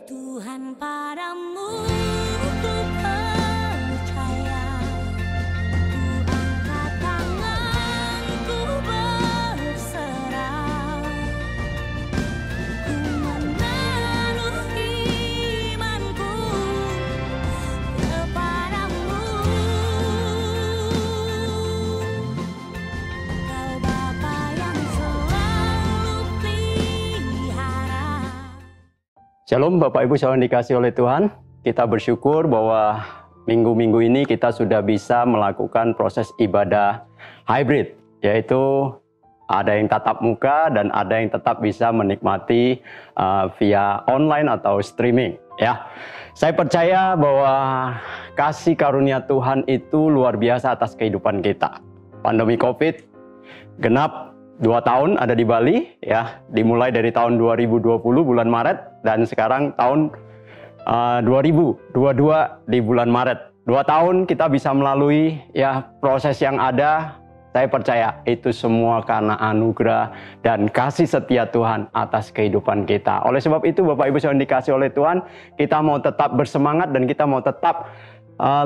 Tuhan, padamu ku percaya, ku angkat tangan, ku berserah, ku menaruh imanku kepadamu. Kau Bapa yang selalu pelihara. Shalom Bapak Ibu saudara dikasih oleh Tuhan. Kita bersyukur bahwa minggu-minggu ini kita sudah bisa melakukan proses ibadah hybrid, yaitu ada yang tatap muka dan ada yang tetap bisa menikmati via online atau streaming. Ya, saya percaya bahwa kasih karunia Tuhan itu luar biasa atas kehidupan kita. Pandemi COVID genap 2 tahun ada di Bali, ya, dimulai dari tahun 2020 bulan Maret dan sekarang tahun 2022 di bulan Maret. 2 tahun kita bisa melalui ya proses yang ada. Saya percaya itu semua karena anugerah dan kasih setia Tuhan atas kehidupan kita. Oleh sebab itu Bapak Ibu saudara dikasih oleh Tuhan, kita mau tetap bersemangat dan kita mau tetap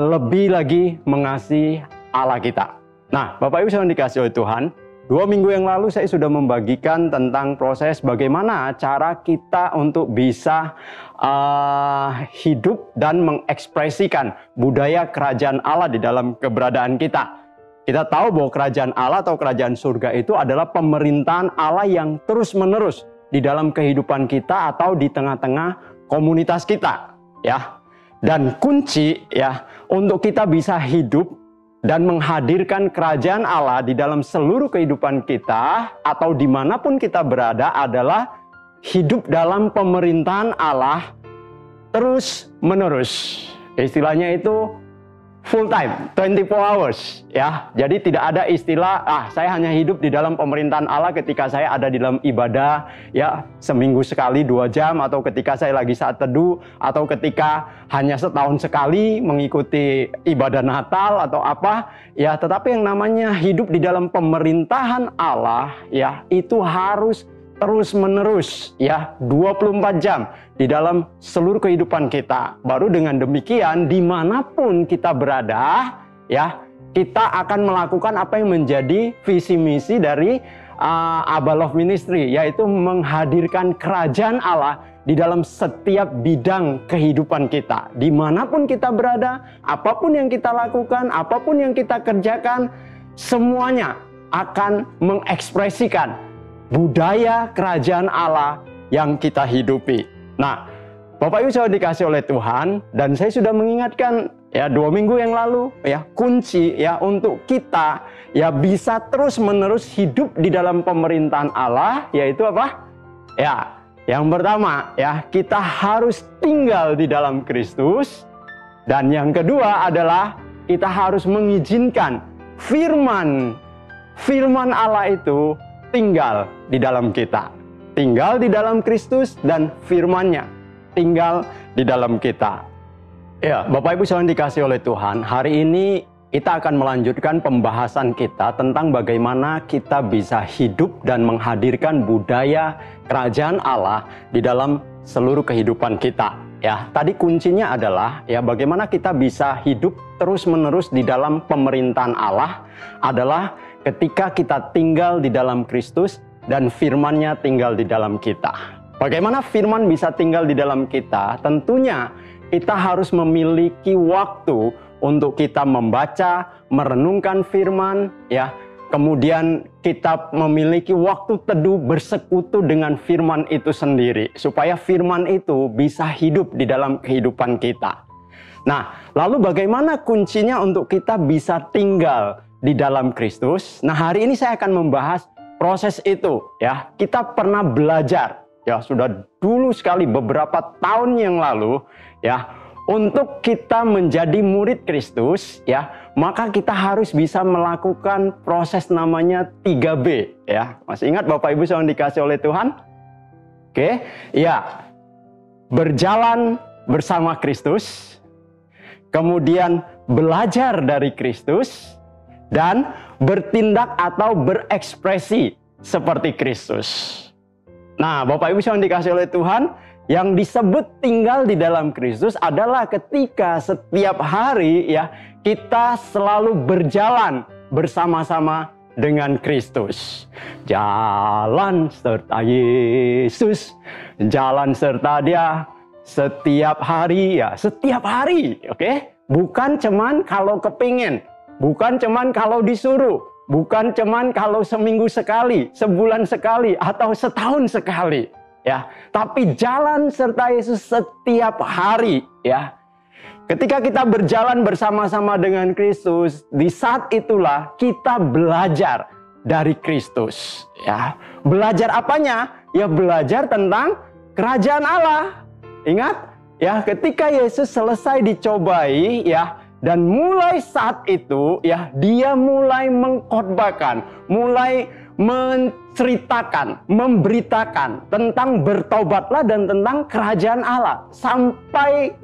lebih lagi mengasihi Allah kita. Nah, Bapak Ibu saudara dikasih oleh Tuhan, 2 minggu yang lalu saya sudah membagikan tentang proses bagaimana cara kita untuk bisa hidup dan mengekspresikan budaya kerajaan Allah di dalam keberadaan kita. Kita tahu bahwa kerajaan Allah atau kerajaan surga itu adalah pemerintahan Allah yang terus-menerus di dalam kehidupan kita atau di tengah-tengah komunitas kita, ya. Dan kunci ya untuk kita bisa hidup dan menghadirkan kerajaan Allah di dalam seluruh kehidupan kita atau dimanapun kita berada adalah hidup dalam pemerintahan Allah terus menerus. Istilahnya itu full time, 24 hours, ya. Jadi tidak ada istilah saya hanya hidup di dalam pemerintahan Allah ketika saya ada di dalam ibadah ya seminggu sekali 2 jam, atau ketika saya lagi saat teduh, atau ketika hanya setahun sekali mengikuti ibadah Natal atau apa ya. Tetapi yang namanya hidup di dalam pemerintahan Allah ya itu harus terus menerus ya 24 jam di dalam seluruh kehidupan kita. Baru dengan demikian dimanapun kita berada ya kita akan melakukan apa yang menjadi visi misi dari Abba Love Ministry, yaitu menghadirkan kerajaan Allah di dalam setiap bidang kehidupan kita. Dimanapun kita berada, apapun yang kita lakukan, apapun yang kita kerjakan, semuanya akan mengekspresikan budaya kerajaan Allah yang kita hidupi. Nah, Bapak Ibu saudara dikasih oleh Tuhan, dan saya sudah mengingatkan ya 2 minggu yang lalu ya, kunci ya untuk kita ya bisa terus-menerus hidup di dalam pemerintahan Allah yaitu apa? Ya, yang pertama ya kita harus tinggal di dalam Kristus, dan yang kedua adalah kita harus mengizinkan firman Allah itu tinggal di dalam kita. Tinggal di dalam Kristus dan firman-Nya tinggal di dalam kita. Ya, Bapak Ibu saudara dikasih oleh Tuhan, hari ini kita akan melanjutkan pembahasan kita tentang bagaimana kita bisa hidup dan menghadirkan budaya kerajaan Allah di dalam seluruh kehidupan kita. Ya, tadi kuncinya adalah ya bagaimana kita bisa hidup terus-menerus di dalam pemerintahan Allah adalah ketika kita tinggal di dalam Kristus dan firman-Nya tinggal di dalam kita. Bagaimana firman bisa tinggal di dalam kita? Tentunya kita harus memiliki waktu untuk kita membaca, merenungkan firman, ya. Kemudian kita memiliki waktu teduh bersekutu dengan firman itu sendiri, supaya firman itu bisa hidup di dalam kehidupan kita. Nah, lalu bagaimana kuncinya untuk kita bisa tinggal di dalam Kristus? Nah, hari ini saya akan membahas proses itu, ya. Kita pernah belajar, ya, sudah dulu sekali beberapa tahun yang lalu, ya, untuk kita menjadi murid Kristus, ya, maka kita harus bisa melakukan proses namanya 3B, ya. Masih ingat Bapak Ibu yang dikasih oleh Tuhan? Oke, ya. Berjalan bersama Kristus, kemudian belajar dari Kristus, dan bertindak atau berekspresi seperti Kristus. Nah, Bapak Ibu yang dikasih oleh Tuhan, yang disebut tinggal di dalam Kristus adalah ketika setiap hari ya kita selalu berjalan bersama-sama dengan Kristus. Jalan serta Yesus, jalan serta Dia setiap hari ya, setiap hari, oke? Bukan cuman kalau kepingin, bukan cuman kalau disuruh, bukan cuman kalau seminggu sekali, sebulan sekali, atau setahun sekali. Ya, tapi jalan serta Yesus setiap hari ya. Ketika kita berjalan bersama-sama dengan Kristus, di saat itulah kita belajar dari Kristus ya. Belajar apanya? Ya belajar tentang kerajaan Allah. Ingat ya, ketika Yesus selesai dicobai ya, dan mulai saat itu ya dia mulai mengkhotbahkan, mulai menceritakan, memberitakan tentang bertobatlah dan tentang kerajaan Allah sampai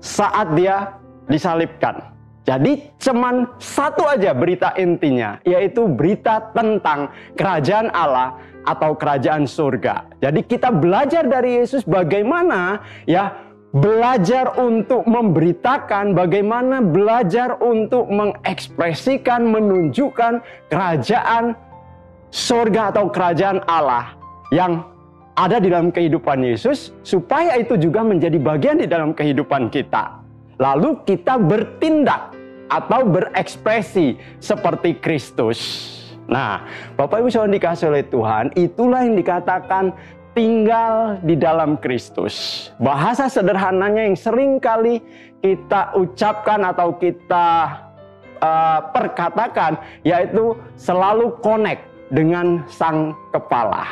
saat dia disalibkan. Jadi cuman satu aja berita intinya, yaitu berita tentang kerajaan Allah atau kerajaan surga. Jadi kita belajar dari Yesus bagaimana ya belajar untuk memberitakan, bagaimana belajar untuk mengekspresikan, menunjukkan kerajaan surga atau kerajaan Allah yang ada di dalam kehidupan Yesus, supaya itu juga menjadi bagian di dalam kehidupan kita. Lalu kita bertindak atau berekspresi seperti Kristus. Nah, Bapak Ibu Saudara dikasih oleh Tuhan, itulah yang dikatakan tinggal di dalam Kristus. Bahasa sederhananya yang sering kali kita ucapkan atau kita perkatakan, yaitu selalu connect dengan Sang Kepala.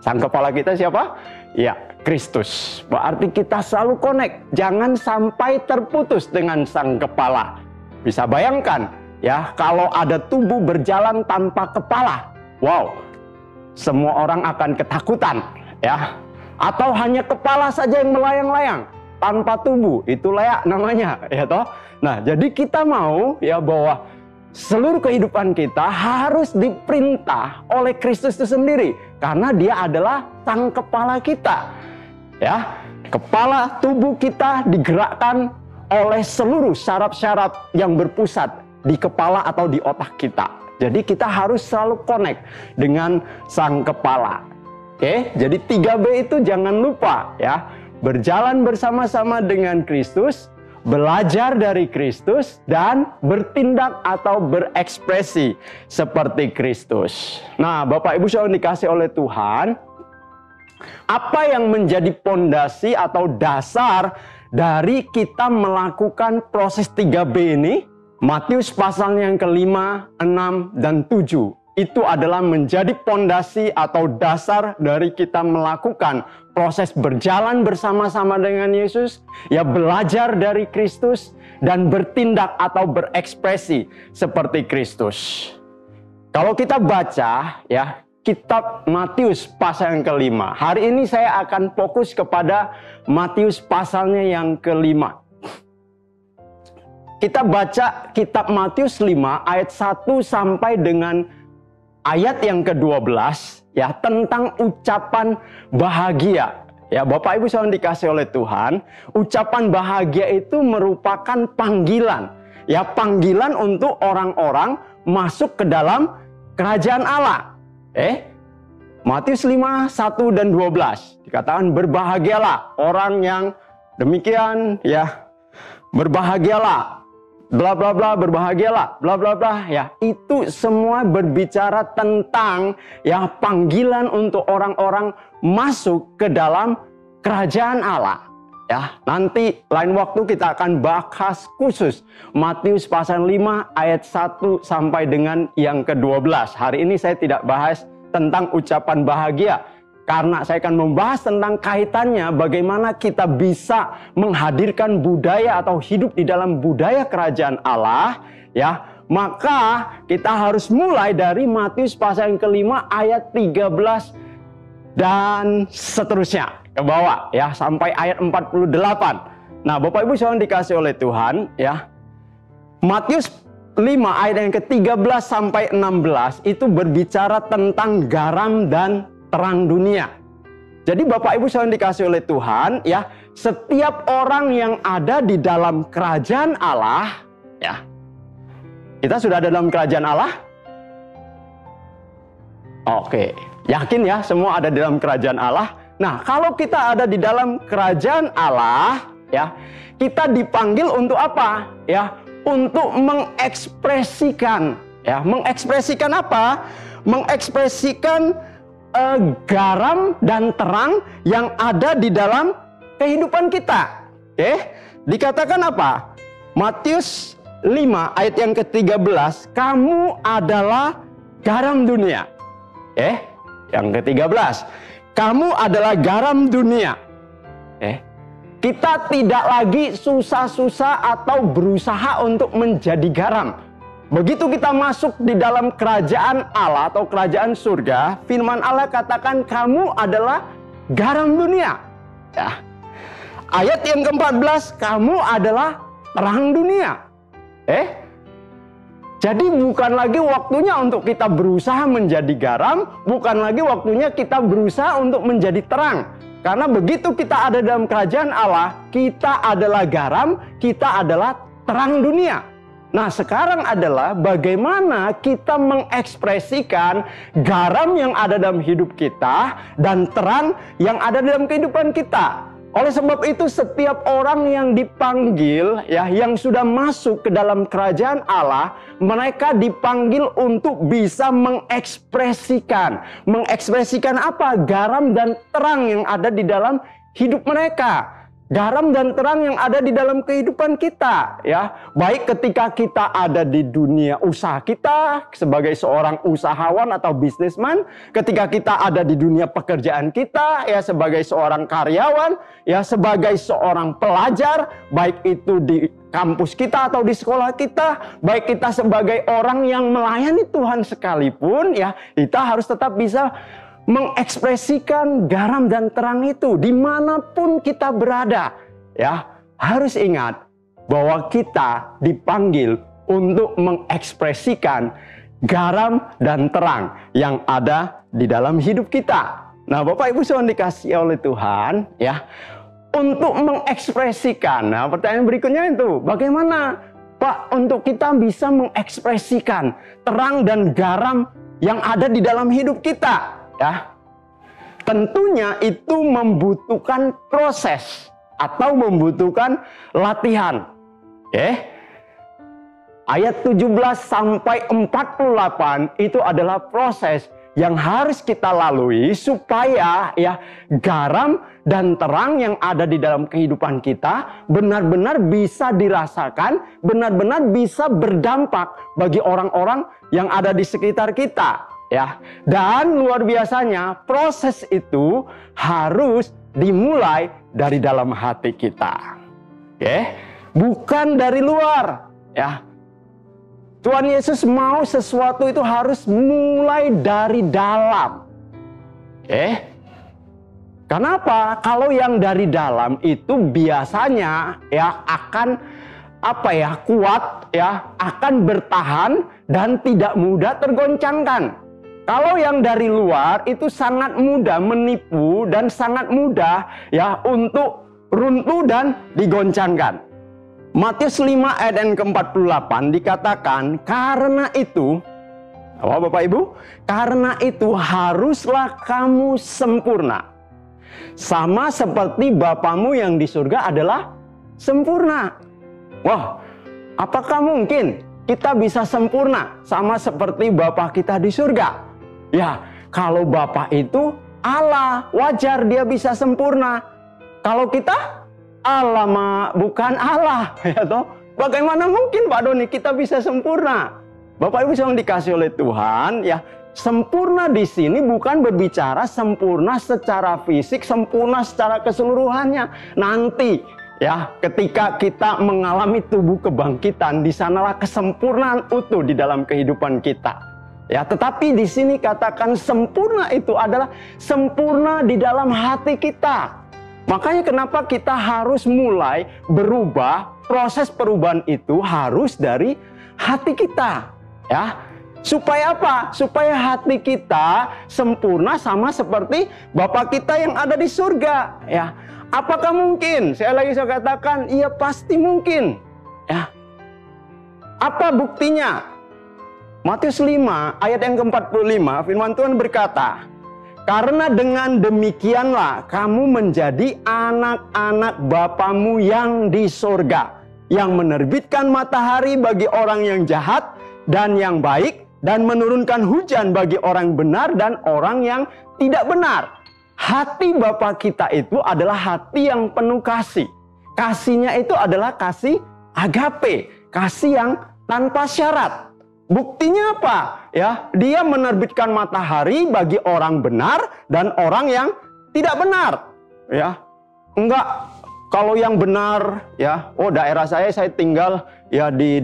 Sang Kepala kita siapa? Ya, Kristus. Berarti kita selalu connect, jangan sampai terputus dengan Sang Kepala. Bisa bayangkan ya, kalau ada tubuh berjalan tanpa kepala, wow, semua orang akan ketakutan. Ya, atau hanya kepala saja yang melayang-layang tanpa tubuh, itu layak namanya, ya toh. Nah, jadi kita mau ya bahwa seluruh kehidupan kita harus diperintah oleh Kristus itu sendiri, karena Dia adalah Sang Kepala kita. Ya, kepala tubuh kita digerakkan oleh seluruh saraf-saraf yang berpusat di kepala atau di otak kita. Jadi kita harus selalu connect dengan Sang Kepala. Oke, jadi 3B itu jangan lupa ya. Berjalan bersama-sama dengan Kristus, belajar dari Kristus, dan bertindak atau berekspresi seperti Kristus. Nah, Bapak Ibu Saudara dikasih oleh Tuhan, apa yang menjadi pondasi atau dasar dari kita melakukan proses 3B ini? Matius pasalnya yang ke-5, 6, dan 7. Itu adalah menjadi pondasi atau dasar dari kita melakukan proses berjalan bersama-sama dengan Yesus, ya belajar dari Kristus, dan bertindak atau berekspresi seperti Kristus. Kalau kita baca ya kitab Matius pasal yang ke-5, hari ini saya akan fokus kepada Matius pasalnya yang ke-5. Kita baca kitab Matius 5 ayat 1 sampai dengan ayat yang ke-12 ya, tentang ucapan bahagia. Ya, Bapak Ibu Saudara dikasih oleh Tuhan, ucapan bahagia itu merupakan panggilan. Ya, panggilan untuk orang-orang masuk ke dalam kerajaan Allah. Matius 5, 1 dan 12 dikatakan berbahagialah orang yang demikian ya, berbahagialah bla bla bla, berbahagialah bla bla bla ya. Itu semua berbicara tentang ya panggilan untuk orang-orang masuk ke dalam kerajaan Allah. Ya, nanti lain waktu kita akan bahas khusus Matius pasal 5 ayat 1 sampai dengan yang ke-12. Hari ini saya tidak bahas tentang ucapan bahagia, karena saya akan membahas tentang kaitannya bagaimana kita bisa menghadirkan budaya atau hidup di dalam budaya kerajaan Allah. Ya, maka kita harus mulai dari Matius pasal yang ke-5 ayat 13 dan seterusnya ke bawah ya sampai ayat 48. Nah, Bapak Ibu Saudara dikasih oleh Tuhan ya. Matius 5 ayat yang ke-13 sampai 16 itu berbicara tentang garam dan terang dunia. Jadi Bapak Ibu yang dikasih oleh Tuhan, ya, setiap orang yang ada di dalam kerajaan Allah, ya. Kita sudah ada dalam kerajaan Allah? Oke, yakin ya semua ada di dalam kerajaan Allah? Nah, kalau kita ada di dalam kerajaan Allah, ya, kita dipanggil untuk apa? Ya, untuk mengekspresikan, ya, mengekspresikan apa? Mengekspresikan garam dan terang yang ada di dalam kehidupan kita. Oke, dikatakan apa? Matius 5 ayat yang ke-13, kamu adalah garam dunia. Yang ke-13, kamu adalah garam dunia. Kita tidak lagi susah-susah atau berusaha untuk menjadi garam. Begitu kita masuk di dalam kerajaan Allah atau kerajaan surga, firman Allah katakan kamu adalah garam dunia. Ya. Ayat yang ke-14, kamu adalah terang dunia. Jadi bukan lagi waktunya untuk kita berusaha menjadi garam, bukan lagi waktunya kita berusaha untuk menjadi terang. Karena begitu kita ada dalam kerajaan Allah, kita adalah garam, kita adalah terang dunia. Nah, sekarang adalah bagaimana kita mengekspresikan garam yang ada dalam hidup kita dan terang yang ada dalam kehidupan kita. Oleh sebab itu setiap orang yang dipanggil, ya, yang sudah masuk ke dalam kerajaan Allah, mereka dipanggil untuk bisa mengekspresikan. Mengekspresikan apa? Garam dan terang yang ada di dalam hidup mereka. Garam dan terang yang ada di dalam kehidupan kita, ya. Baik ketika kita ada di dunia usaha kita sebagai seorang usahawan atau bisnisman, ketika kita ada di dunia pekerjaan kita, ya, sebagai seorang karyawan, ya, sebagai seorang pelajar, baik itu di kampus kita atau di sekolah kita, baik kita sebagai orang yang melayani Tuhan sekalipun, ya, kita harus tetap bisa mengekspresikan garam dan terang itu dimanapun kita berada. Ya, harus ingat bahwa kita dipanggil untuk mengekspresikan garam dan terang yang ada di dalam hidup kita. Nah, Bapak Ibu yang dikasihi oleh Tuhan, ya, untuk mengekspresikan. Nah, pertanyaan berikutnya itu, bagaimana Pak untuk kita bisa mengekspresikan terang dan garam yang ada di dalam hidup kita? Ya, tentunya itu membutuhkan proses atau membutuhkan latihan. Ayat 17 sampai 48 itu adalah proses yang harus kita lalui supaya, ya, garam dan terang yang ada di dalam kehidupan kita benar-benar bisa dirasakan, benar-benar bisa berdampak bagi orang-orang yang ada di sekitar kita. Ya, dan luar biasanya proses itu harus dimulai dari dalam hati kita. Bukan dari luar, ya. Tuhan Yesus mau sesuatu itu harus mulai dari dalam. Kenapa? Kalau yang dari dalam itu biasanya, ya, akan kuat, ya, akan bertahan dan tidak mudah tergoncangkan. Kalau yang dari luar itu sangat mudah menipu dan sangat mudah, ya, untuk runtuh dan digoncangkan. Matius 5 ayat yang ke-48 dikatakan, karena itu, Bapak Ibu, karena itu haruslah kamu sempurna. Sama seperti Bapamu yang di surga adalah sempurna. Wah, apakah mungkin kita bisa sempurna sama seperti Bapa kita di surga? Ya, kalau Bapa itu Allah, wajar dia bisa sempurna. Kalau kita, Allah bukan Allah, ya toh? Bagaimana mungkin Pak Doni kita bisa sempurna? Bapak Ibu yang dikasih oleh Tuhan, ya, sempurna di sini bukan berbicara sempurna secara fisik, sempurna secara keseluruhannya. Nanti, ya, ketika kita mengalami tubuh kebangkitan, di sanalah kesempurnaan utuh di dalam kehidupan kita. Ya, tetapi di sini katakan sempurna itu adalah sempurna di dalam hati kita. Makanya kenapa kita harus mulai berubah, proses perubahan itu harus dari hati kita. Ya, Supaya apa? Supaya hati kita sempurna sama seperti Bapa kita yang ada di surga. Ya, apakah mungkin? Saya katakan, iya pasti mungkin. Ya, apa buktinya? Matius 5 ayat yang ke-45, firman Tuhan berkata, karena dengan demikianlah kamu menjadi anak-anak Bapamu yang di surga, yang menerbitkan matahari bagi orang yang jahat dan yang baik, dan menurunkan hujan bagi orang benar dan orang yang tidak benar. Hati Bapa kita itu adalah hati yang penuh kasih. Kasihnya itu adalah kasih agape, kasih yang tanpa syarat. Buktinya apa? Ya, dia menerbitkan matahari bagi orang benar dan orang yang tidak benar. Ya, enggak. Kalau yang benar, ya, daerah saya tinggal ya di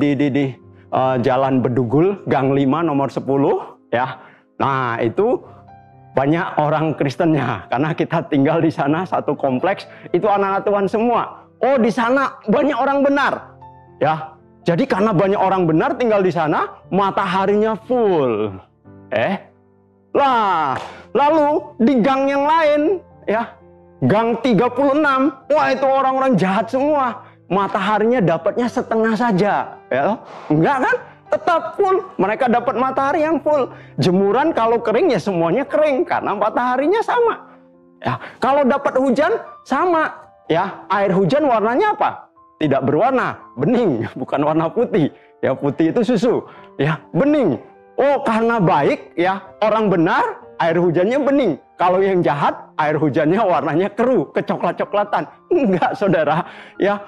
Jalan Bedugul, Gang 5 nomor 10, ya. Nah, itu banyak orang Kristennya karena kita tinggal di sana satu kompleks, itu anak-anak Tuhan semua. Oh, di sana banyak orang benar. Ya. Jadi karena banyak orang benar tinggal di sana, mataharinya full. Lalu di gang yang lain, ya, Gang 36, wah itu orang-orang jahat semua. Mataharinya dapatnya setengah saja, ya. Enggak kan? Tetap full. Mereka dapat matahari yang full. Jemuran kalau kering ya semuanya kering karena mataharinya sama. Ya, kalau dapat hujan sama, ya. Air hujan warnanya apa? Tidak berwarna, bening, bukan warna putih. Ya, putih itu susu. Ya, bening. Oh, karena baik, ya, orang benar, air hujannya bening. Kalau yang jahat, air hujannya warnanya keruh, kecoklat-coklatan. Enggak, saudara. Ya,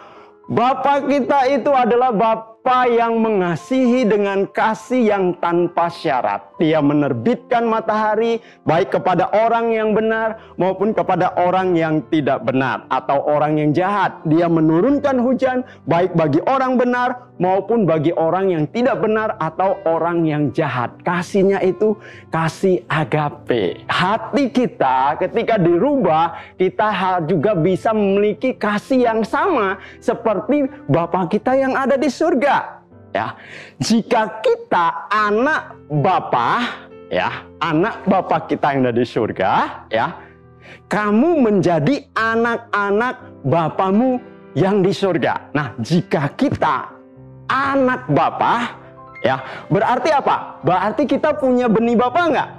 Bapa kita itu adalah Bapa yang mengasihi dengan kasih yang tanpa syarat. Dia menerbitkan matahari baik kepada orang yang benar maupun kepada orang yang tidak benar atau orang yang jahat. Dia menurunkan hujan baik bagi orang benar maupun bagi orang yang tidak benar atau orang yang jahat. Kasihnya itu kasih agape. Hati kita ketika dirubah, kita juga bisa memiliki kasih yang sama seperti Bapa kita yang ada di surga. Ya, jika kita anak Bapa, ya, anak Bapa kita yang ada di surga, ya, kamu menjadi anak-anak Bapamu yang di surga. Nah, jika kita anak Bapa, ya, berarti apa? Berarti kita punya benih Bapa nggak?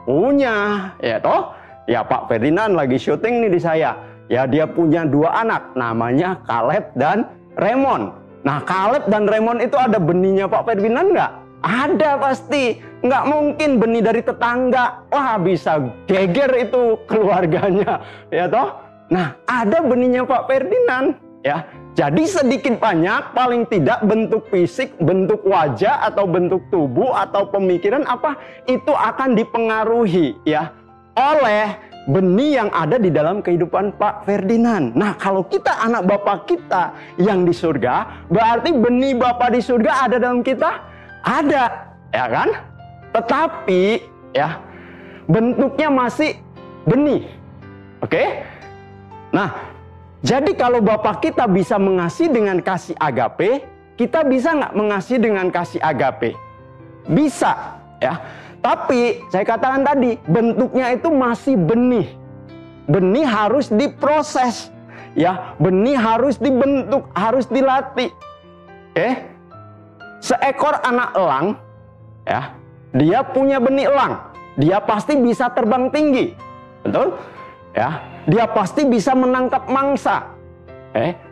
Punya, ya toh? Ya, Pak Ferdinand lagi syuting nih di saya. Ya, dia punya 2 anak, namanya Caleb dan Raymond. Nah, Caleb dan Raymond itu ada benihnya Pak Ferdinand nggak? Ada pasti. Nggak mungkin benih dari tetangga. Wah, bisa geger itu keluarganya, ya toh? Nah, ada benihnya Pak Ferdinand, ya. Jadi sedikit banyak, paling tidak bentuk fisik, bentuk wajah atau bentuk tubuh atau pemikiran apa itu akan dipengaruhi, ya, oleh benih yang ada di dalam kehidupan Pak Ferdinand. Nah, kalau kita anak Bapa kita yang di surga, berarti benih Bapa di surga ada dalam kita? Ada, ya kan? Tetapi, ya, bentuknya masih benih. Oke? Nah, jadi kalau Bapa kita bisa mengasihi dengan kasih agape, kita bisa nggak mengasihi dengan kasih agape? Bisa, ya. Tapi saya katakan tadi, bentuknya itu masih benih. Benih harus diproses. Ya, benih harus dibentuk, harus dilatih. Seekor anak elang, ya, dia punya benih elang. Dia pasti bisa terbang tinggi. Betul? Ya, dia pasti bisa menangkap mangsa.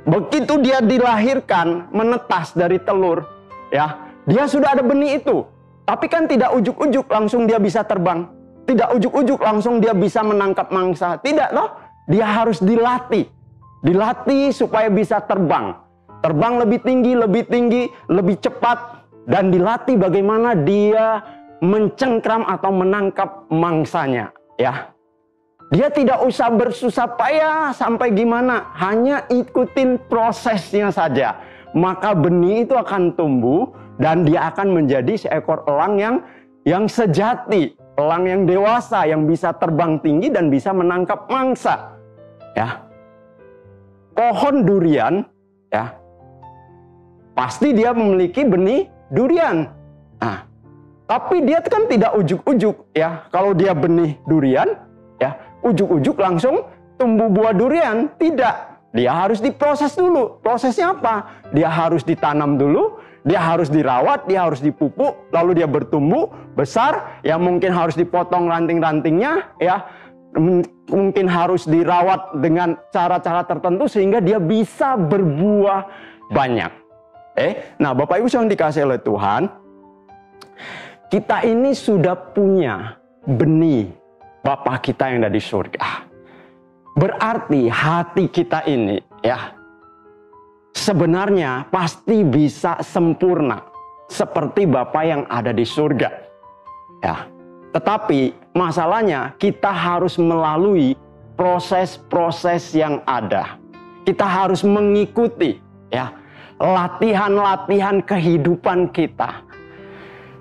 Begitu dia dilahirkan, menetas dari telur, ya, dia sudah ada benih itu. Tapi kan tidak ujuk-ujuk langsung dia bisa terbang. Tidak ujuk-ujuk langsung dia bisa menangkap mangsa. Tidak loh. Dia harus dilatih. Dilatih supaya bisa terbang. Terbang lebih tinggi, lebih cepat. Dan dilatih bagaimana dia mencengkram atau menangkap mangsanya. Ya. Dia tidak usah bersusah payah sampai gimana. Hanya ikutin prosesnya saja. Maka benih itu akan tumbuh. Dan dia akan menjadi seekor elang yang sejati, elang yang dewasa, yang bisa terbang tinggi dan bisa menangkap mangsa. Ya, pohon durian, ya, pasti dia memiliki benih durian. Nah, Tapi dia kan tidak ujuk-ujuk ya. Kalau dia benih durian, ya ujuk-ujuk langsung tumbuh buah durian. Tidak. Dia harus diproses dulu. Prosesnya apa? Dia harus ditanam dulu, dia harus dirawat, dia harus dipupuk, lalu dia bertumbuh besar. Ya mungkin harus dipotong ranting-rantingnya, ya mungkin harus dirawat dengan cara-cara tertentu sehingga dia bisa berbuah banyak. Nah Bapak Ibu yang dikasihi oleh Tuhan, kita ini sudah punya benih Bapa kita yang ada di surga. Berarti hati kita ini ya sebenarnya pasti bisa sempurna seperti Bapa yang ada di surga. Ya. Tetapi masalahnya kita harus melalui proses-proses yang ada. Kita harus mengikuti ya latihan-latihan kehidupan kita.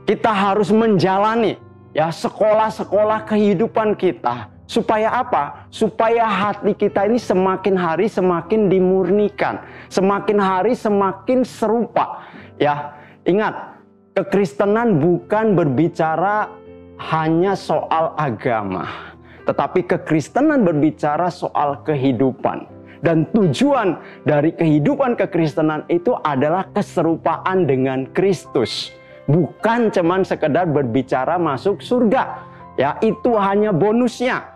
Kita harus menjalani ya sekolah-sekolah kehidupan kita. Supaya apa? Supaya hati kita ini semakin hari semakin dimurnikan, semakin hari semakin serupa. Ya, ingat, kekristenan bukan berbicara hanya soal agama, tetapi kekristenan berbicara soal kehidupan. Dan tujuan dari kehidupan kekristenan itu adalah keserupaan dengan Kristus. Bukan cuman sekedar berbicara masuk surga. Ya, itu hanya bonusnya.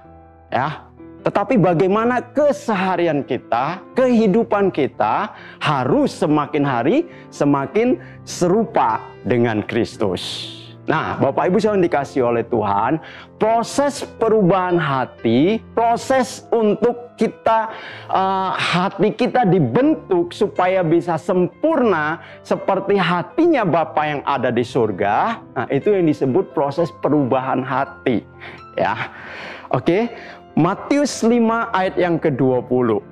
Ya. Tetapi bagaimana keseharian kita, kehidupan kita harus semakin hari semakin serupa dengan Kristus. Nah, Bapak Ibu yang dikasihi oleh Tuhan, proses perubahan hati, proses untuk kita hati kita dibentuk supaya bisa sempurna seperti hatinya Bapa yang ada di surga. Nah, itu yang disebut proses perubahan hati. Ya, oke. Matius 5 ayat yang ke-20.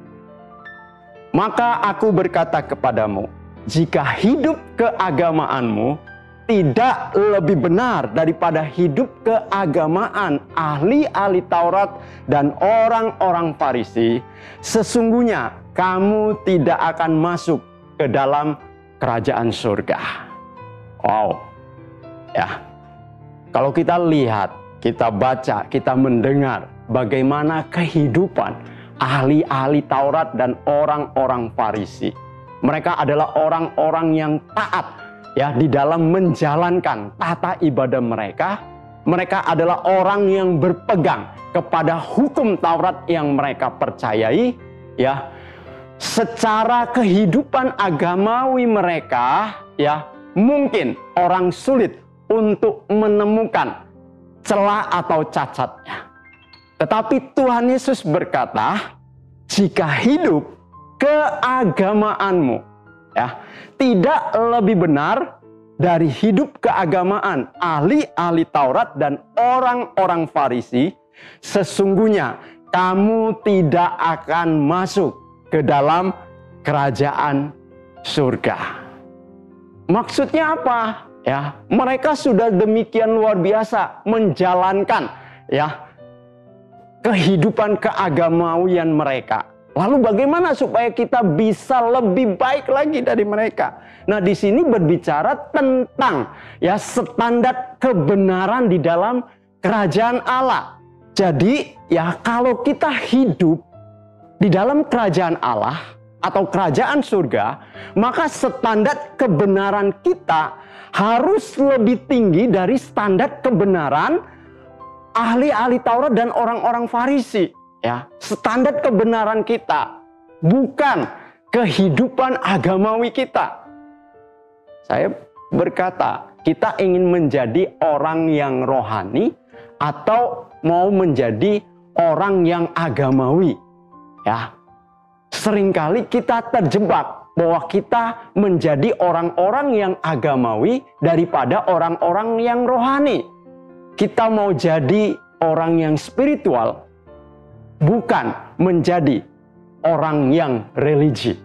Maka aku berkata kepadamu, jika hidup keagamaanmu tidak lebih benar daripada hidup keagamaan ahli-ahli Taurat dan orang-orang Farisi, sesungguhnya kamu tidak akan masuk ke dalam kerajaan surga. Wow. Ya. Kalau kita lihat, kita baca, kita mendengar bagaimana kehidupan ahli-ahli Taurat dan orang-orang Farisi. Mereka adalah orang-orang yang taat ya di dalam menjalankan tata ibadah mereka. Mereka adalah orang yang berpegang kepada hukum Taurat yang mereka percayai ya. Secara kehidupan agamawi mereka ya, mungkin orang sulit untuk menemukan celah atau cacatnya. Tetapi Tuhan Yesus berkata, jika hidup keagamaanmu ya tidak lebih benar dari hidup keagamaan ahli-ahli Taurat dan orang-orang Farisi, sesungguhnya kamu tidak akan masuk ke dalam kerajaan surga. Maksudnya apa? Ya, mereka sudah demikian luar biasa menjalankan ya kehidupan keagamawian mereka. Lalu bagaimana supaya kita bisa lebih baik lagi dari mereka? Nah, di sini berbicara tentang ya standar kebenaran di dalam kerajaan Allah. Jadi, ya kalau kita hidup di dalam kerajaan Allah atau kerajaan surga, maka standar kebenaran kita harus lebih tinggi dari standar kebenaran ahli-ahli Taurat dan orang-orang Farisi. Ya, standar kebenaran kita bukan kehidupan agamawi kita. Saya berkata, kita ingin menjadi orang yang rohani atau mau menjadi orang yang agamawi. Ya, seringkali kita terjebak bahwa kita menjadi orang-orang yang agamawi daripada orang-orang yang rohani. Kita mau jadi orang yang spiritual, bukan menjadi orang yang religi.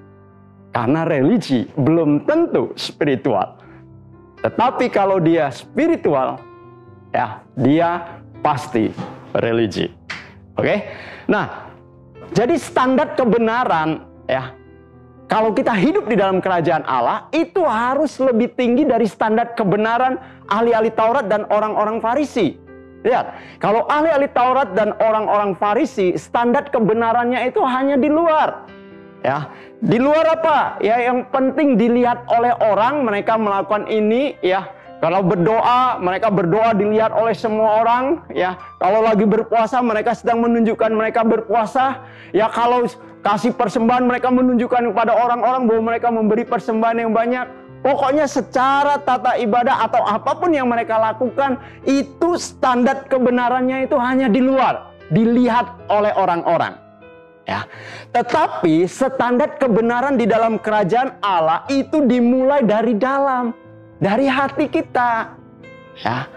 Karena religi belum tentu spiritual. Tetapi kalau dia spiritual, ya dia pasti religi. Oke? Nah, jadi standar kebenaran ya kalau kita hidup di dalam kerajaan Allah, itu harus lebih tinggi dari standar kebenaran ahli-ahli Taurat dan orang-orang Farisi. Lihat, kalau ahli-ahli Taurat dan orang-orang Farisi, standar kebenarannya itu hanya di luar. Ya, di luar apa? Ya, yang penting dilihat oleh orang, mereka melakukan ini, ya. Kalau berdoa, mereka berdoa dilihat oleh semua orang, ya. Kalau lagi berpuasa, mereka sedang menunjukkan mereka berpuasa. Ya, kalau kasih persembahan, mereka menunjukkan kepada orang-orang bahwa mereka memberi persembahan yang banyak. Pokoknya secara tata ibadah atau apapun yang mereka lakukan, itu standar kebenarannya itu hanya di luar, dilihat oleh orang-orang. Ya. Tetapi standar kebenaran di dalam kerajaan Allah itu dimulai dari dalam, dari hati kita. Ya.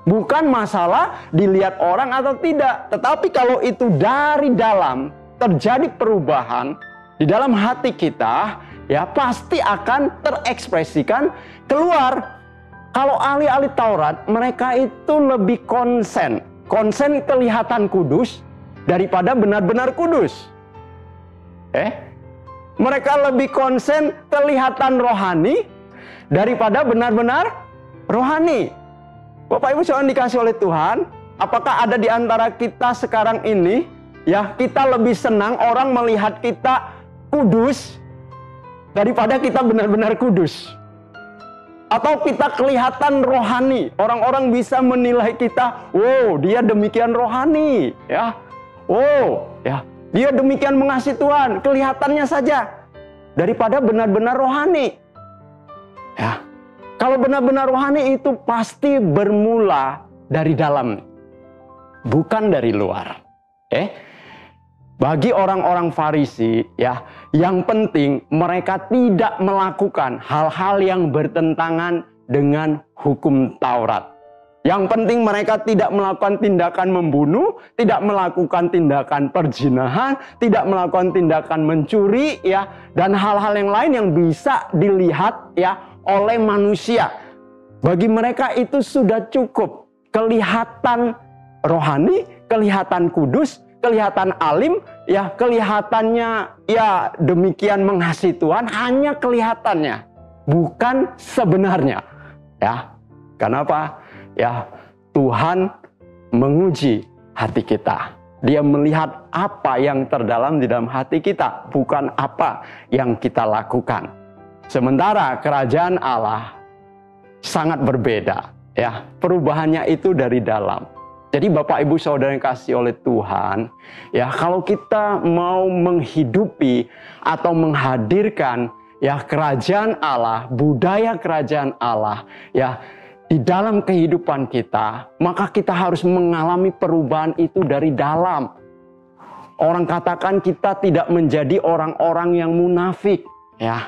Bukan masalah dilihat orang atau tidak, tetapi kalau itu dari dalam terjadi perubahan di dalam hati kita, ya pasti akan terekspresikan keluar. Kalau ahli-ahli Taurat, mereka itu lebih konsen kelihatan kudus daripada benar-benar kudus. Mereka lebih konsen kelihatan rohani daripada benar-benar rohani. Bapak Ibu saudara dikasih oleh Tuhan, apakah ada di antara kita sekarang ini, ya kita lebih senang orang melihat kita kudus daripada kita benar-benar kudus? Atau kita kelihatan rohani, orang-orang bisa menilai kita, wow dia demikian rohani, ya, wow ya dia demikian mengasihi Tuhan, kelihatannya saja, daripada benar-benar rohani. Ya, kalau benar-benar rohani itu pasti bermula dari dalam, bukan dari luar. Bagi orang-orang Farisi, ya, yang penting mereka tidak melakukan hal-hal yang bertentangan dengan hukum Taurat. Yang penting mereka tidak melakukan tindakan membunuh, tidak melakukan tindakan perzinahan, tidak melakukan tindakan mencuri, ya, dan hal-hal yang lain yang bisa dilihat, ya, oleh manusia. Bagi mereka itu sudah cukup kelihatan rohani, kelihatan kudus, kelihatan alim, ya kelihatannya ya demikian mengasihi Tuhan, hanya kelihatannya, bukan sebenarnya. Ya, kenapa? Ya, Tuhan menguji hati kita. Dia melihat apa yang terdalam di dalam hati kita, bukan apa yang kita lakukan. Sementara kerajaan Allah sangat berbeda, ya. Perubahannya itu dari dalam. Jadi Bapak Ibu Saudara yang kasih oleh Tuhan, ya kalau kita mau menghidupi atau menghadirkan ya kerajaan Allah, budaya kerajaan Allah, ya di dalam kehidupan kita, maka kita harus mengalami perubahan itu dari dalam. Orang katakan kita tidak menjadi orang-orang yang munafik, ya.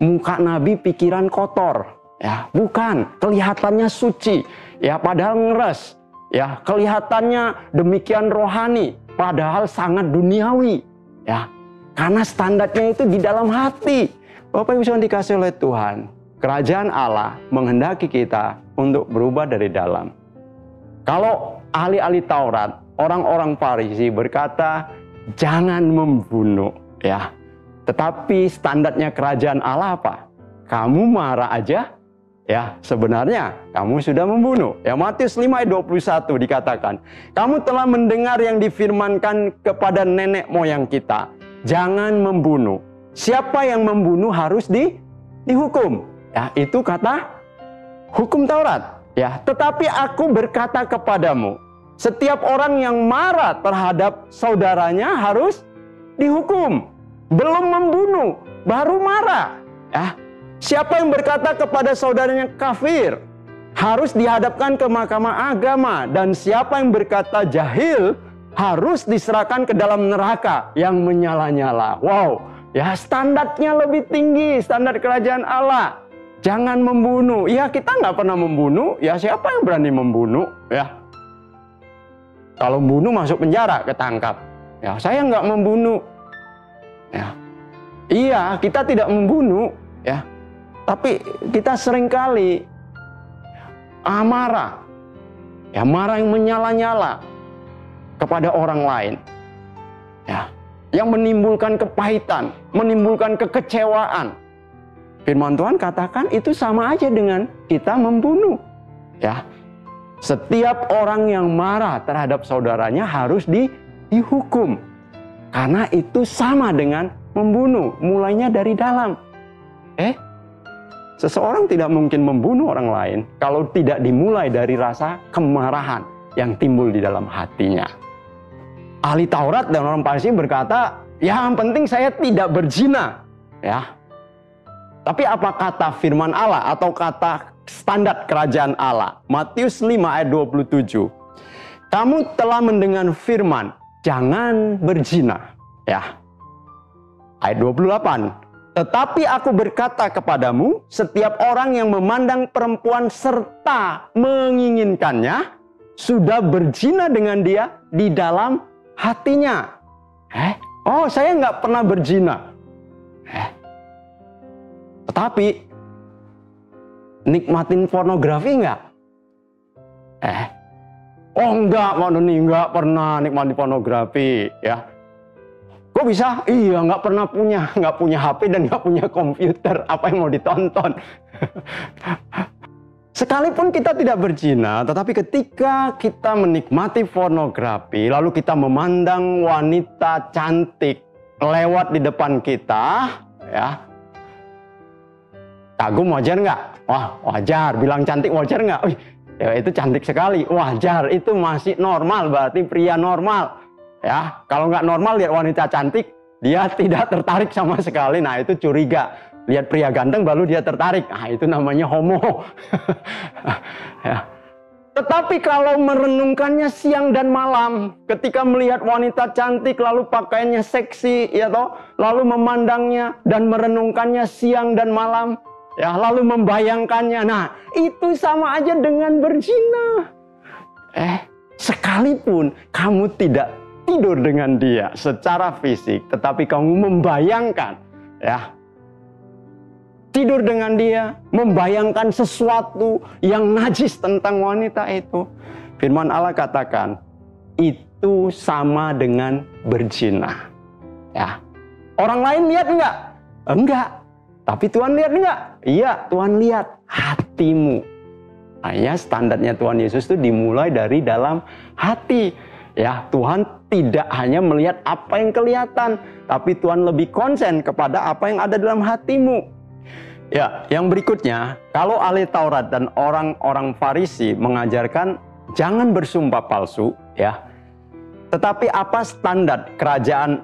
Muka Nabi pikiran kotor, ya. Bukan, kelihatannya suci, ya padahal ngeres. Ya, kelihatannya demikian rohani, padahal sangat duniawi, ya. Karena standarnya itu di dalam hati. Bapak Ibu saudara dikasih oleh Tuhan, kerajaan Allah menghendaki kita untuk berubah dari dalam. Kalau ahli-ahli Taurat, orang-orang Farisi berkata, jangan membunuh, ya. Tetapi standarnya kerajaan Allah apa? Kamu marah aja, ya sebenarnya kamu sudah membunuh. Ya Matius 5 ayat 21 dikatakan, kamu telah mendengar yang difirmankan kepada nenek moyang kita, jangan membunuh. Siapa yang membunuh harus dihukum. Ya, itu kata hukum Taurat. Ya, tetapi aku berkata kepadamu, setiap orang yang marah terhadap saudaranya harus dihukum. Belum membunuh, baru marah. Ya, siapa yang berkata kepada saudaranya kafir, harus dihadapkan ke mahkamah agama. Dan siapa yang berkata jahil, harus diserahkan ke dalam neraka yang menyala-nyala. Wow, ya standarnya lebih tinggi, standar kerajaan Allah. Jangan membunuh. Ya kita nggak pernah membunuh. Ya siapa yang berani membunuh? Ya kalau membunuh masuk penjara, ketangkap. Ya saya nggak membunuh. Ya iya kita tidak membunuh. Ya tapi kita seringkali marah. Ya marah yang menyala-nyala kepada orang lain. Ya yang menimbulkan kepahitan, menimbulkan kekecewaan. Firman Tuhan katakan itu sama aja dengan kita membunuh. Ya, setiap orang yang marah terhadap saudaranya harus dihukum. Karena itu sama dengan membunuh, mulainya dari dalam. Seseorang tidak mungkin membunuh orang lain kalau tidak dimulai dari rasa kemarahan yang timbul di dalam hatinya. Ahli Taurat dan orang Farisi berkata, yang penting saya tidak berzina. Ya. Tapi apa kata firman Allah atau kata standar kerajaan Allah? Matius 5 ayat 27. Kamu telah mendengar firman, jangan berzina. Ya. Ayat 28. Tetapi aku berkata kepadamu, setiap orang yang memandang perempuan serta menginginkannya, sudah berzina dengan dia di dalam hatinya. Oh, saya nggak pernah berzina. Tetapi, nikmatin pornografi nggak? Oh enggak, nggak pernah nikmati pornografi. Ya. Kok bisa? Iya, nggak punya HP dan nggak punya komputer. Apa yang mau ditonton? Sekalipun kita tidak berzina, tetapi ketika kita menikmati pornografi, lalu kita memandang wanita cantik lewat di depan kita, ya, kagum wajar nggak? Wah, wajar. Bilang cantik wajar nggak? Ya, itu cantik sekali. Wajar. Itu masih normal, berarti pria normal. Ya, kalau nggak normal lihat wanita cantik, dia tidak tertarik sama sekali. Nah, itu curiga. Lihat pria ganteng baru dia tertarik. Nah, itu namanya homo. Ya. Tetapi kalau merenungkannya siang dan malam, ketika melihat wanita cantik lalu pakaiannya seksi, ya toh, lalu memandangnya dan merenungkannya siang dan malam, ya, lalu membayangkannya. Nah, itu sama aja dengan berzina. Sekalipun kamu tidak tidur dengan dia secara fisik, tetapi kamu membayangkan, ya, tidur dengan dia, membayangkan sesuatu yang najis tentang wanita itu. Firman Allah katakan, itu sama dengan berzina. Ya. Orang lain lihat enggak? Enggak. Tapi Tuhan lihat enggak? Iya, Tuhan lihat hatimu. Hanya standarnya Tuhan Yesus itu dimulai dari dalam hati. Ya, Tuhan tidak hanya melihat apa yang kelihatan, tapi Tuhan lebih konsen kepada apa yang ada dalam hatimu. Ya, yang berikutnya, kalau ahli Taurat dan orang-orang Farisi mengajarkan jangan bersumpah palsu, ya. Tetapi apa standar kerajaan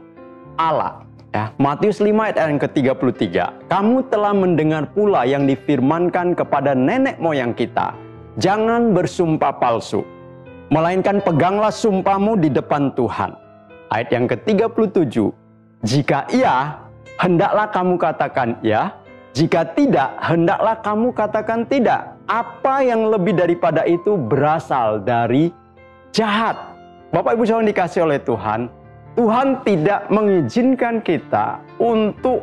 Allah? Ya, Matius 5 ayat yang ke-33. Kamu telah mendengar pula yang difirmankan kepada nenek moyang kita, jangan bersumpah palsu, melainkan peganglah sumpahmu di depan Tuhan. Ayat yang ke-37. Jika iya, hendaklah kamu katakan ya. Jika tidak, hendaklah kamu katakan tidak. Apa yang lebih daripada itu berasal dari jahat. Bapak Ibu saudara dikasih oleh Tuhan, Tuhan tidak mengizinkan kita untuk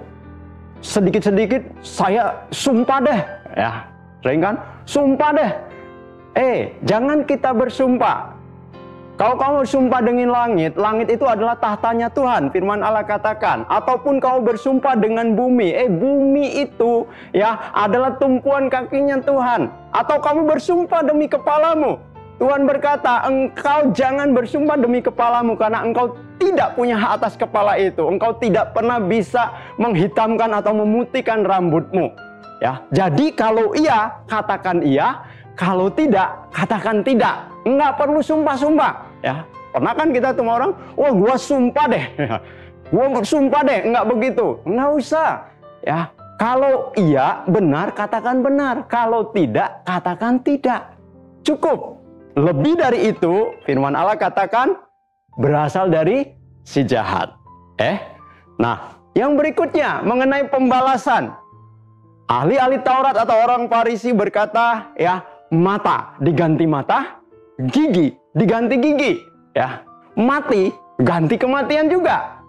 sedikit-sedikit saya sumpah deh. Ya, sering kan? Sumpah deh. Jangan kita bersumpah. Kalau kamu bersumpah dengan langit, langit itu adalah tahtanya Tuhan. Firman Allah katakan. Ataupun kamu bersumpah dengan bumi. Bumi itu ya adalah tumpuan kakinya Tuhan. Atau kamu bersumpah demi kepalamu. Tuhan berkata, engkau jangan bersumpah demi kepalamu karena engkau tidak punya hak atas kepala itu. Engkau tidak pernah bisa menghitamkan atau memutihkan rambutmu. Ya, jadi kalau iya, katakan iya. Kalau tidak, katakan tidak. Enggak perlu sumpah-sumpah. Ya, pernah kan kita semua orang, gua sumpah deh. Gua sumpah deh, enggak begitu. Enggak usah. Ya, kalau iya benar, katakan benar. Kalau tidak, katakan tidak. Cukup. Lebih dari itu, firman Allah katakan berasal dari si jahat. Nah, yang berikutnya mengenai pembalasan. Ahli-ahli Taurat atau orang Farisi berkata, ya, mata diganti mata, gigi diganti gigi, ya. Mati ganti kematian juga.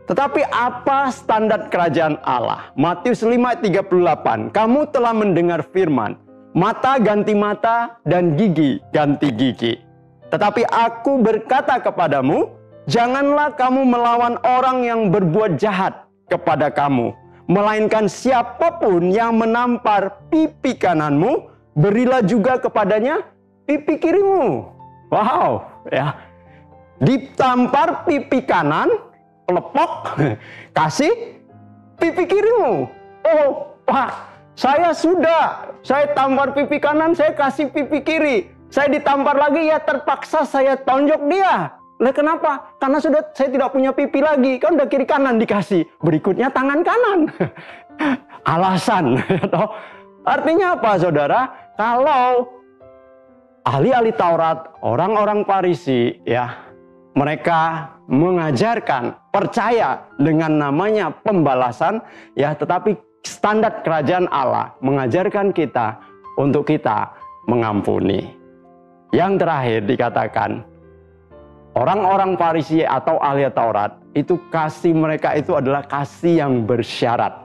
Tetapi apa standar kerajaan Allah? Matius 5:38. Kamu telah mendengar firman, mata ganti mata dan gigi ganti gigi. Tetapi aku berkata kepadamu, Janganlah kamu melawan orang yang berbuat jahat kepada kamu, melainkan siapapun yang menampar pipi kananmu, berilah juga kepadanya pipi kirimu. Wow, ya. Ditampar pipi kanan, lepok, kasih pipi kirimu. Oh, Pak, saya tampar pipi kanan, saya kasih pipi kiri. Saya ditampar lagi, ya terpaksa saya tonjok dia. Lah kenapa? Karena saya tidak punya pipi lagi. Kan udah kiri kanan dikasih. Berikutnya tangan kanan. Alasan. Artinya apa, saudara? Kalau ahli-ahli Taurat, orang-orang Farisi, ya, mereka mengajarkan, percaya dengan namanya pembalasan, ya, tetapi standar kerajaan Allah mengajarkan kita untuk kita mengampuni. Yang terakhir dikatakan, orang-orang Farisi atau ahli Taurat itu kasih mereka itu adalah kasih yang bersyarat.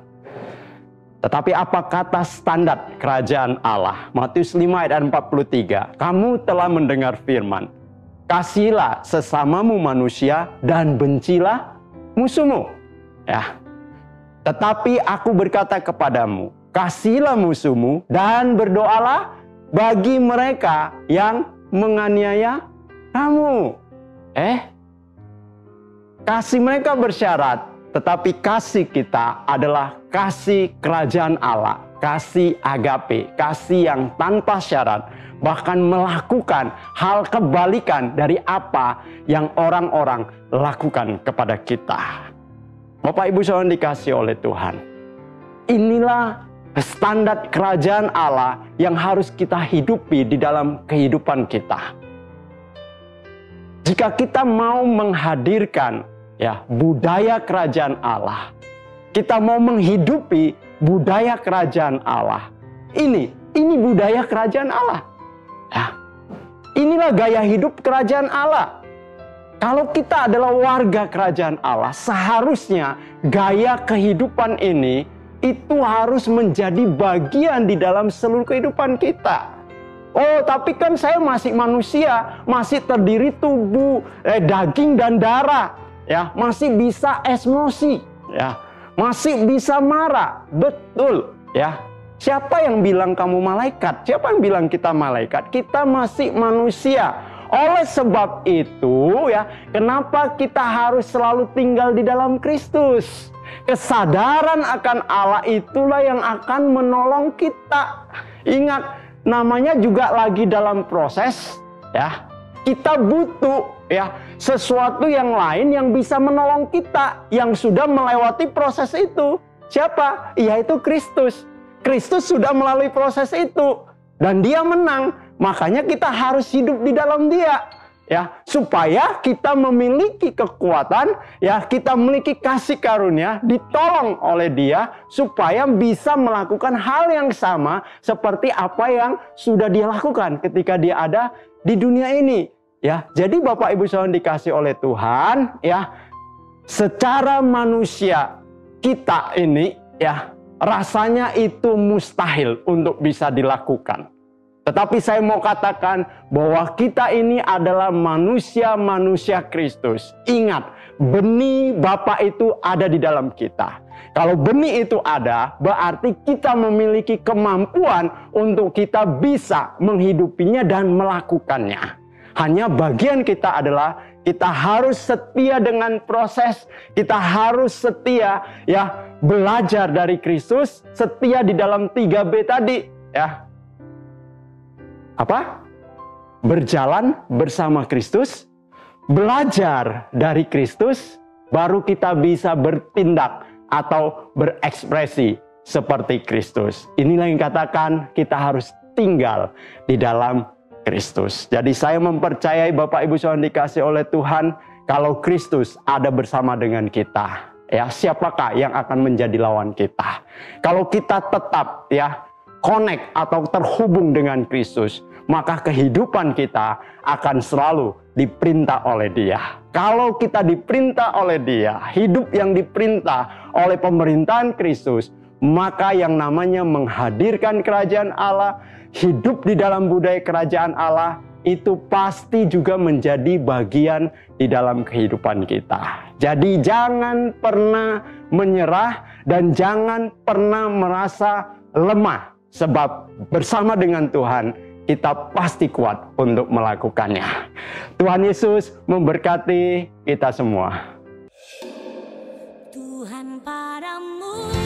Tetapi apa kata standar kerajaan Allah? Matius 5 ayat 43. Kamu telah mendengar firman, kasihilah sesamamu manusia dan bencilah musuhmu. Ya. Tetapi aku berkata kepadamu, kasihilah musuhmu dan berdoalah bagi mereka yang menganiaya kamu. Kasih mereka bersyarat, tetapi kasih kita adalah kasih kerajaan Allah, kasih agape, kasih yang tanpa syarat, bahkan melakukan hal kebalikan dari apa yang orang-orang lakukan kepada kita. Bapak Ibu Saudara dikasih oleh Tuhan, inilah standar kerajaan Allah yang harus kita hidupi di dalam kehidupan kita. Jika kita mau menghadirkan, ya, budaya kerajaan Allah, kita mau menghidupi budaya kerajaan Allah. Ini budaya kerajaan Allah. Ya. Inilah gaya hidup kerajaan Allah. Kalau kita adalah warga kerajaan Allah, seharusnya gaya kehidupan ini itu harus menjadi bagian di dalam seluruh kehidupan kita. Oh, tapi kan saya masih manusia, masih terdiri tubuh, daging dan darah, ya, masih bisa emosi, ya, masih bisa marah, betul, ya. Siapa yang bilang kamu malaikat? Siapa yang bilang kita malaikat? Kita masih manusia. Oleh sebab itu, ya, kenapa kita harus selalu tinggal di dalam Kristus? Kesadaran akan Allah itulah yang akan menolong kita. Ingat, namanya juga lagi dalam proses, ya. Kita butuh, ya, sesuatu yang lain yang bisa menolong kita, yang sudah melewati proses itu. Siapa? Yaitu Kristus. Kristus sudah melalui proses itu dan Dia menang. Makanya kita harus hidup di dalam Dia, ya, supaya kita memiliki kekuatan, ya, kita memiliki kasih karunia, ditolong oleh Dia supaya bisa melakukan hal yang sama seperti apa yang sudah Dia lakukan ketika Dia ada di dunia ini, ya. Jadi Bapak Ibu Saudara dikasih oleh Tuhan, ya, secara manusia kita ini, ya, rasanya itu mustahil untuk bisa dilakukan. Tetapi saya mau katakan bahwa kita ini adalah manusia-manusia Kristus. Ingat, benih Bapa itu ada di dalam kita. Kalau benih itu ada, berarti kita memiliki kemampuan untuk kita bisa menghidupinya dan melakukannya. Hanya bagian kita adalah kita harus setia dengan proses, kita harus setia, ya, belajar dari Kristus, setia di dalam 3B tadi, ya. Apa? Berjalan bersama Kristus, belajar dari Kristus, baru kita bisa bertindak atau berekspresi seperti Kristus. Inilah yang katakan kita harus tinggal di dalam Kristus. Jadi saya mempercayai Bapak Ibu Saudara dikasih oleh Tuhan, kalau Kristus ada bersama dengan kita, ya, siapakah yang akan menjadi lawan kita? Kalau kita tetap, ya, connect atau terhubung dengan Kristus, maka kehidupan kita akan selalu diperintah oleh Dia. Kalau kita diperintah oleh Dia, hidup yang diperintah oleh pemerintahan Kristus, maka yang namanya menghadirkan kerajaan Allah, hidup di dalam budaya kerajaan Allah, itu pasti juga menjadi bagian di dalam kehidupan kita. Jadi jangan pernah menyerah dan jangan pernah merasa lemah, sebab bersama dengan Tuhan kita pasti kuat untuk melakukannya. Tuhan Yesus memberkati kita semua. Tuhan padamu